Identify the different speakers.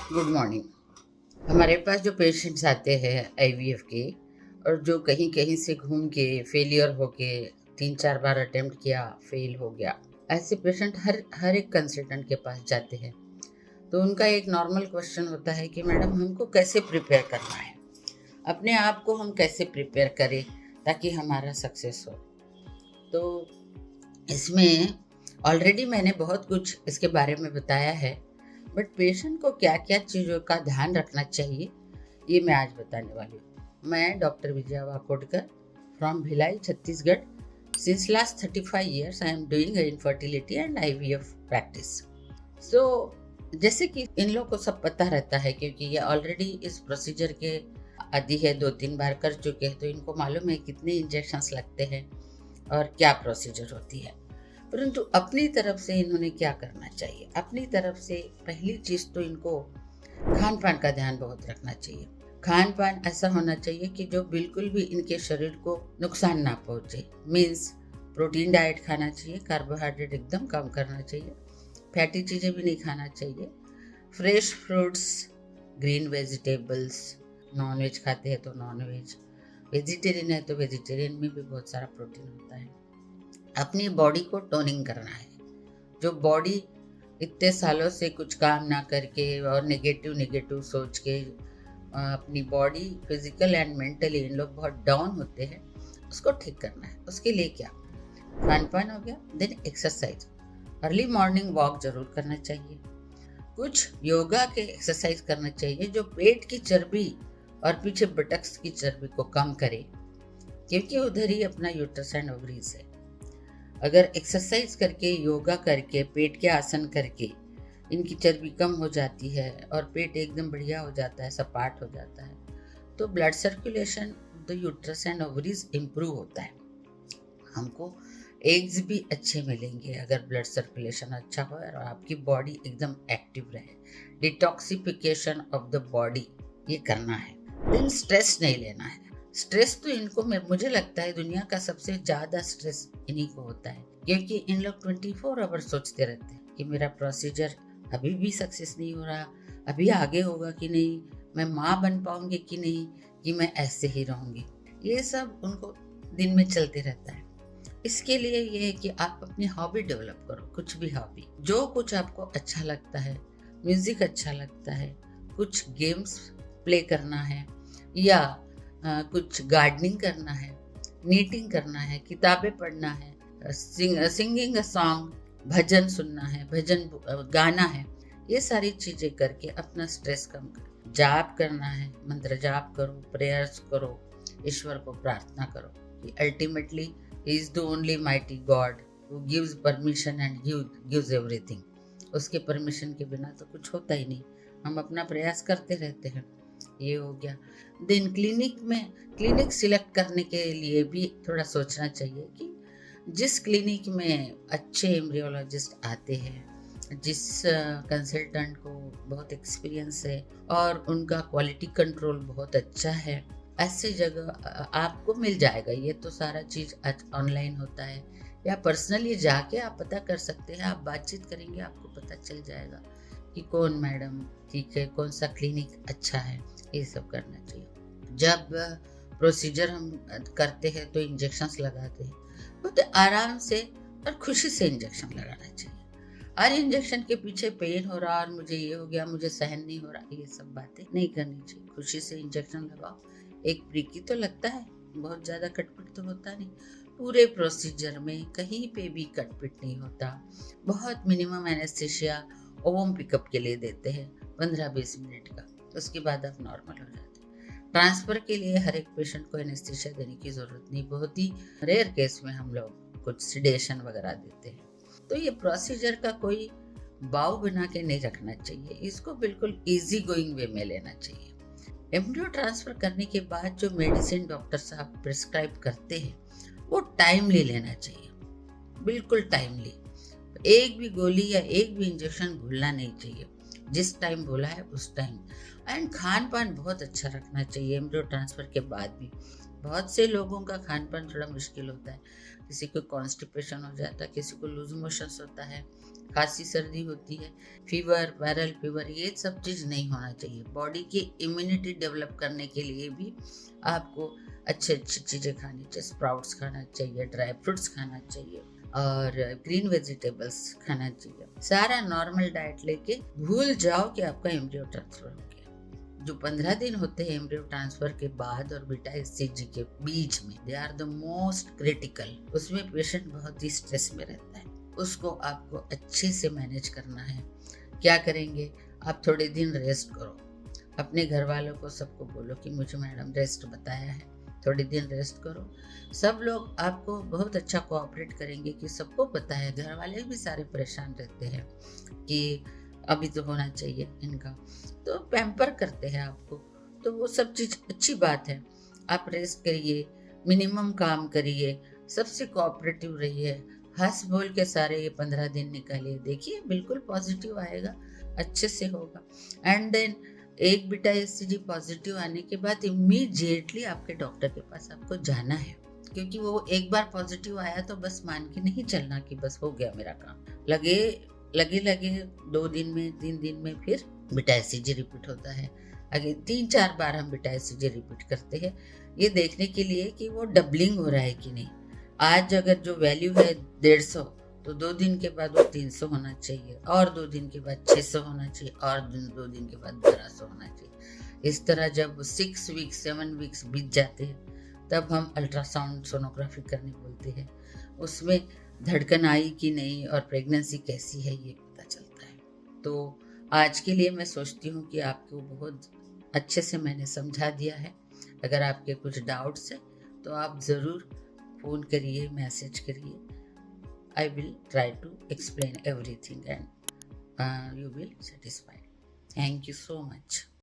Speaker 1: Good morning. हमारे पास जो patients आते हैं आईवीएफ के, और जो कहीं कहीं से घूम के फेलियर हो के 3-4 बार अटेम्प्ट किया, फेल हो गया, ऐसे पेशेंट हर हर एक कंसल्टेंट के पास जाते हैं। तो उनका एक नॉर्मल क्वेश्चन होता है कि मैडम हमको कैसे प्रिपेयर करना है, अपने आप को हम कैसे प्रिपेयर करें ताकि हमारा सक्सेस हो। तो इसमें ऑलरेडी मैंने बहुत कुछ इसके बारे में बताया है, बट पेशेंट को क्या क्या चीज़ों का ध्यान रखना चाहिए ये मैं आज बताने वाली हूँ। मैं doctor Vijaya Wakodkar from Bhilai, Chhattisgarh. Since last 35 years I am doing infertility and IVF practice. So जैसे कि इन लोग को सब पता रहता है, क्योंकि ये ऑलरेडी इस प्रोसीजर के आदि है, 2-3 बार कर चुके हैं, तो इनको मालूम है कितने इंजेक्शंस लगते हैं और क्या प्रोसीजर होती है। परंतु अपनी तरफ से इन्होंने क्या करना चाहिए? अपनी तरफ से पहली चीज़ तो इनको खान पान का ध्यान बहुत रखना चाहिए। खान पान ऐसा होना चाहिए कि जो बिल्कुल भी इनके शरीर को नुकसान ना पहुँचे। मीन्स प्रोटीन डाइट खाना चाहिए, कार्बोहाइड्रेट एकदम कम करना चाहिए, फैटी चीज़ें भी नहीं खाना चाहिए, fresh fruits, green vegetables, non veg खाते हैं तो नॉन वेज, वेजिटेरियन है तो वेजिटेरियन में भी बहुत सारा प्रोटीन होता है। अपनी बॉडी को टोनिंग करना है। जो बॉडी इतने सालों से कुछ काम ना करके और नेगेटिव नेगेटिव सोच के अपनी body physical and mentally in लोग बहुत डाउन होते हैं, उसको ठीक करना है। उसके लिए क्या? खान पान हो गया, then exercise. Early morning walk जरूर करना चाहिए। कुछ योगा के एक्सरसाइज करना चाहिए जो पेट की चर्बी और पीछे बटक्स की चर्बी को कम करे, क्योंकि उधर ही अपना यूट्रस एंड ओवरीज है। अगर एक्सरसाइज करके, योगा करके, पेट के आसन करके इनकी चर्बी कम हो जाती है और पेट एकदम बढ़िया हो जाता है, सपाट हो जाता है, तो blood circulation the uterus and ovaries improve होता है। हमको एग्स भी अच्छे मिलेंगे अगर ब्लड सर्कुलेशन अच्छा हो और आपकी बॉडी एकदम एक्टिव रहे। डिटॉक्सिफिकेशन ऑफ द बॉडी ये करना है। देन स्ट्रेस नहीं लेना है। स्ट्रेस तो इनको मुझे लगता है दुनिया का सबसे ज़्यादा स्ट्रेस इन्हीं को होता है, क्योंकि इन लोग 24 आवर सोचते रहते हैं कि मेरा प्रोसीजर अभी भी सक्सेस नहीं हो रहा, अभी आगे होगा कि नहीं, मैं माँ बन पाऊंगी कि नहीं, कि मैं ऐसे ही रहूंगी। ये सब उनको दिन में चलते रहता है। इसके लिए ये है कि आप अपनी हॉबी डेवलप करो, कुछ भी हॉबी, जो कुछ आपको अच्छा लगता है। म्यूजिक अच्छा लगता है, कुछ गेम्स प्ले करना है, या कुछ गार्डनिंग करना है, नीटिंग करना है, किताबें पढ़ना है, सिंगिंग अ सॉन्ग, भजन सुनना है, भजन गाना है। ये सारी चीज़ें करके अपना स्ट्रेस कम करो। जाप करना है, मंत्र जाप करो, प्रेयर्स करो, ईश्वर को प्रार्थना करो कि ultimately he is the only mighty God who gives permission and gives everything. उसके परमिशन के बिना तो कुछ होता ही नहीं। हम अपना प्रयास करते रहते हैं। ये हो गया। देन क्लिनिक सिलेक्ट करने के लिए भी थोड़ा सोचना चाहिए कि जिस क्लिनिक में अच्छे एम्ब्रियोलॉजिस्ट आते हैं, जिस कंसल्टेंट को बहुत एक्सपीरियंस है और उनका क्वालिटी कंट्रोल बहुत अच्छा है, ऐसे जगह आपको मिल जाएगा। ये तो सारा चीज़ आज ऑनलाइन होता है, या पर्सनली जाके आप पता कर सकते हैं। आप बातचीत करेंगे, आपको पता चल जाएगा कि कौन मैडम ठीक है, कौन सा क्लिनिक अच्छा है। ये सब करना चाहिए। जब प्रोसीजर हम करते हैं तो इंजेक्शंस लगाते हैं, बहुत आराम से और खुशी से इंजेक्शन लगाना चाहिए। हर इंजेक्शन के पीछे पेन हो रहा और मुझे ये हो गया, मुझे सहन नहीं हो रहा, ये सब बातें नहीं करनी चाहिए। खुशी से इंजेक्शन लगाओ। एक प्रीकी तो लगता है, बहुत ज़्यादा कटपिट तो होता नहीं। पूरे प्रोसीजर में कहीं पे भी कटपिट नहीं होता। बहुत मिनिमम एनेस्थीसिया ओम पिकअप के लिए देते हैं 15-20 मिनट का, उसके बाद आप नॉर्मल हो जाते हैं। ट्रांसफ़र के लिए हर एक पेशेंट को एनेस्थीसिया देने की ज़रूरत नहीं। बहुत ही रेयर केस में हम लोग कुछ सिडेशन वगैरह देते हैं। तो ये प्रोसीजर का कोई बाव बना के नहीं रखना चाहिए, इसको बिल्कुल इजी गोइंग वे में लेना चाहिए। एम्ब्रियो ट्रांसफ़र करने के बाद जो मेडिसिन डॉक्टर साहब प्रिस्क्राइब करते हैं वो टाइमली लेना चाहिए, बिल्कुल टाइमली। एक भी गोली या एक भी इंजेक्शन भूलना नहीं चाहिए। जिस टाइम बोला है उस टाइम। एंड खान पान बहुत अच्छा रखना चाहिए एम्ब्रियो ट्रांसफ़र के बाद भी। बहुत से लोगों का खान पान थोड़ा मुश्किल होता है, किसी को कॉन्स्टिपेशन हो जाता है, किसी को लूज मोशंस होता है, खांसी सर्दी होती है, फीवर, वायरल फीवर, ये सब चीज़ नहीं होना चाहिए। बॉडी की इम्यूनिटी डेवलप करने के लिए भी आपको अच्छी अच्छी चीज़ें खानी चाहिए, स्प्राउट्स खाना चाहिए, ड्राई फ्रूट्स खाना चाहिए और ग्रीन वेजिटेबल्स खाना चाहिए। सारा नॉर्मल डाइट लेके भूल जाओ कि आपका एम्ब्रियो ट्रांसफर हो गया। जो 15 दिन होते हैं एम्ब्रियो ट्रांसफर के बाद और बीटा एचसीजी के बीच में, they are the most critical. उसमें पेशेंट बहुत ही स्ट्रेस में रहता है, उसको आपको अच्छे से मैनेज करना है। क्या करेंगे, आप थोड़े दिन रेस्ट करो, अपने घर वालों को सबको बोलो कि मुझे मैडम रेस्ट बताया है, थोड़े दिन रेस्ट करो। सब लोग आपको बहुत अच्छा कोऑपरेट करेंगे कि सबको पता है, घर वाले भी सारे परेशान रहते हैं कि अभी तो होना चाहिए इनका, तो पैम्पर करते हैं आपको। तो वो सब चीज़ अच्छी बात है। आप रेस्ट करिए, मिनिमम काम करिए, सबसे कोऑपरेटिव रहिए, हंस बोल के सारे ये 15 दिन निकालिए, देखिए बिल्कुल पॉजिटिव आएगा, अच्छे से होगा। एंड देन एक बीटा एचसीजी पॉजिटिव आने के बाद इमीडिएटली आपके डॉक्टर के पास आपको जाना है, क्योंकि वो एक बार पॉजिटिव आया तो बस मान के नहीं चलना कि बस हो गया मेरा काम। लगे लगे लगे 2 दिन में 3 दिन में फिर बीटा एचसीजी रिपीट होता है। आगे 3-4 बार हम बीटा एचसीजी रिपीट करते हैं, ये देखने के लिए कि वो डबलिंग हो रहा है कि नहीं। आज अगर जो वैल्यू है 150, तो 2 दिन के बाद वो 300 होना चाहिए, और 2 दिन के बाद 600 होना चाहिए, और 2 दिन के बाद 1200 होना चाहिए। इस तरह जब 6 वीक्स 7 वीक्स बीत जाते हैं तब हम अल्ट्रासाउंड सोनोग्राफी करने बोलते हैं। उसमें धड़कन आई कि नहीं और प्रेगनेंसी कैसी है ये पता चलता है। तो आज के लिए मैं सोचती हूँ कि आपको बहुत अच्छे से मैंने समझा दिया है। अगर आपके कुछ डाउट्स हैं तो आप ज़रूर फ़ोन करिए, मैसेज करिए। I will try to explain everything and you will satisfied. Thank you so much.